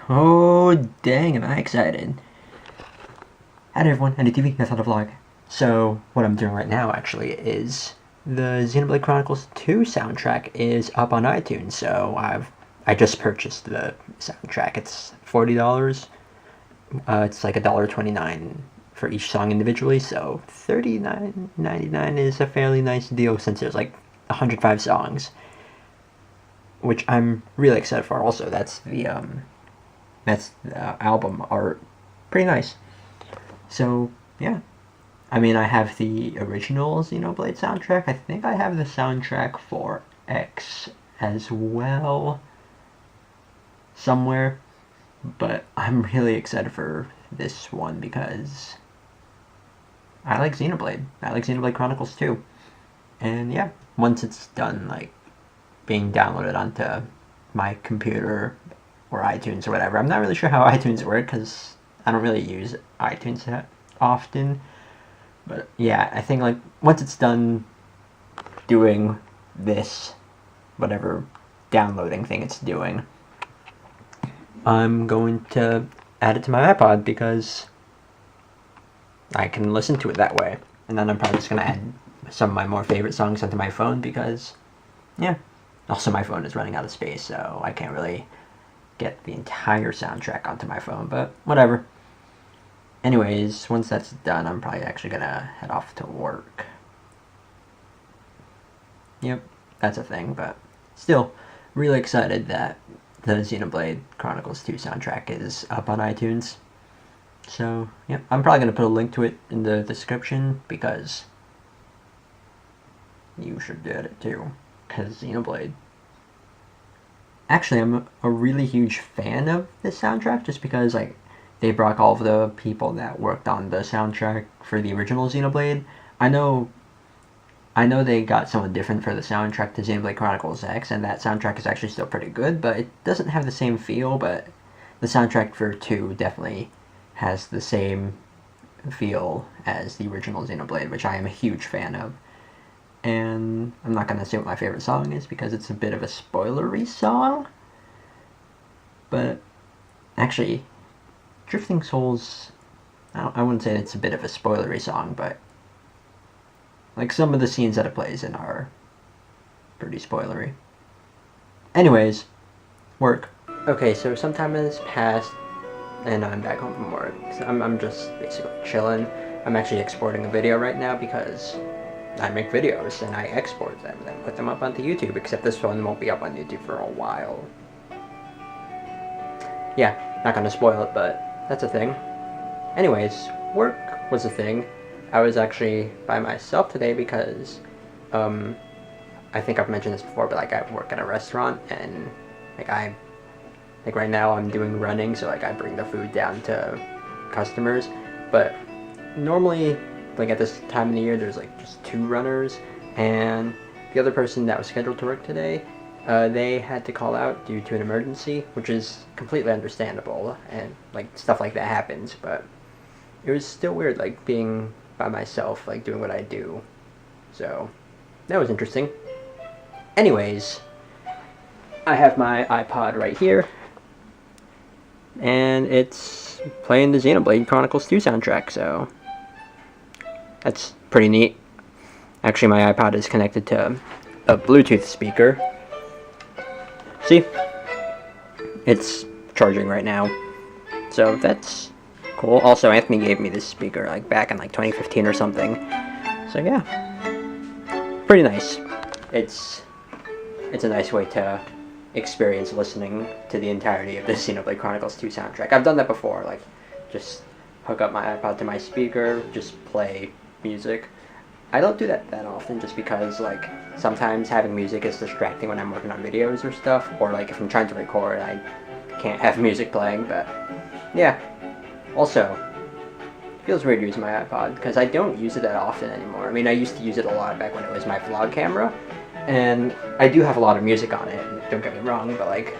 Oh, dang, am I excited. Hi everyone, NDTV, that's not a vlog. So, what I'm doing right now, actually, is the Xenoblade Chronicles 2 soundtrack is up on iTunes, so I just purchased the soundtrack. It's $40. It's like $1.29 for each song individually, so $39.99 is a fairly nice deal since there's like 105 songs, which I'm really excited for. Also, that's the album art, pretty nice. So yeah, I mean, I have the original Xenoblade soundtrack. I think I have the soundtrack for X as well somewhere, but I'm really excited for this one because I like Xenoblade. I like Xenoblade Chronicles too. And yeah, once it's done, like, being downloaded onto my computer or iTunes or whatever. I'm not really sure how iTunes work because I don't really use iTunes that often. But yeah, I think like once it's done doing this, whatever downloading thing it's doing, I'm going to add it to my iPod because I can listen to it that way. And then I'm probably just going to add some of my more favorite songs onto my phone because, yeah. Also, my phone is running out of space, so I can't really get the entire soundtrack onto my phone, but whatever. Anyways, once that's done, I'm probably actually gonna head off to work. Yep, that's a thing, but still, really excited that the Xenoblade Chronicles 2 soundtrack is up on iTunes. So, yep, I'm probably gonna put a link to it in the description because you should get it too. Because Xenoblade. Actually, I'm a really huge fan of this soundtrack just because, like, they brought all of the people that worked on the soundtrack for the original Xenoblade. I know they got someone different for the soundtrack to Xenoblade Chronicles X, and that soundtrack is actually still pretty good, but it doesn't have the same feel, but the soundtrack for 2 definitely has the same feel as the original Xenoblade, which I am a huge fan of. And I'm not going to say what my favorite song is because it's a bit of a spoilery song. But actually, Drifting Souls, I wouldn't say it's a bit of a spoilery song, but like some of the scenes that it plays in are pretty spoilery. Anyways, work. Okay, so some time has passed and I'm back home from work. So I'm just basically chilling. I'm actually exporting a video right now because I make videos and I export them and then put them up onto YouTube, except this one won't be up on YouTube for a while. Yeah, not gonna spoil it, but that's a thing. Anyways, work was a thing. I was actually by myself today because, I think I've mentioned this before, but like I work at a restaurant and like right now I'm doing running, so like I bring the food down to customers, but normally, like at this time of the year, there's like just 2 runners, and the other person that was scheduled to work today, they had to call out due to an emergency, which is completely understandable, and like stuff like that happens, but it was still weird, like being by myself, like doing what I do, so that was interesting. Anyways, I have my iPod right here, and it's playing the Xenoblade Chronicles 2 soundtrack, so that's pretty neat. Actually, my iPod is connected to a Bluetooth speaker. See? It's charging right now. So that's cool. Also, Anthony gave me this speaker like back in like 2015 or something. So yeah. Pretty nice. It's a nice way to experience listening to the entirety of the Xenoblade Chronicles 2 soundtrack. I've done that before, like just hook up my iPod to my speaker, just play music. I don't do that often just because like sometimes having music is distracting when I'm working on videos or stuff, or like if I'm trying to record I can't have music playing, but yeah. Also, it feels weird using my iPod because I don't use it that often anymore. I mean, I used to use it a lot back when it was my vlog camera, and I do have a lot of music on it, don't get me wrong, but like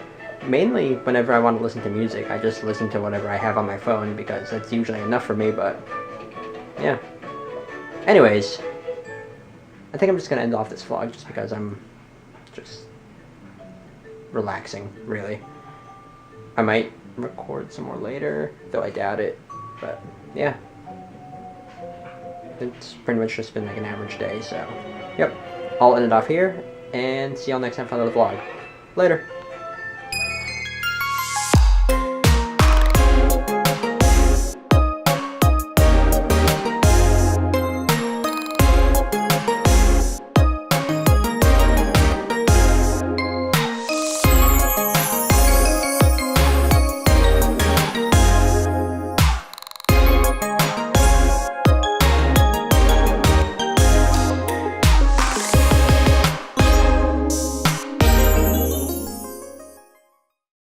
mainly whenever I want to listen to music I just listen to whatever I have on my phone because that's usually enough for me, but yeah. Anyways, I think I'm just going to end off this vlog just because I'm just relaxing, really. I might record some more later, though I doubt it. But yeah, it's pretty much just been like an average day. So, yep, I'll end it off here, and see y'all next time for another vlog. Later.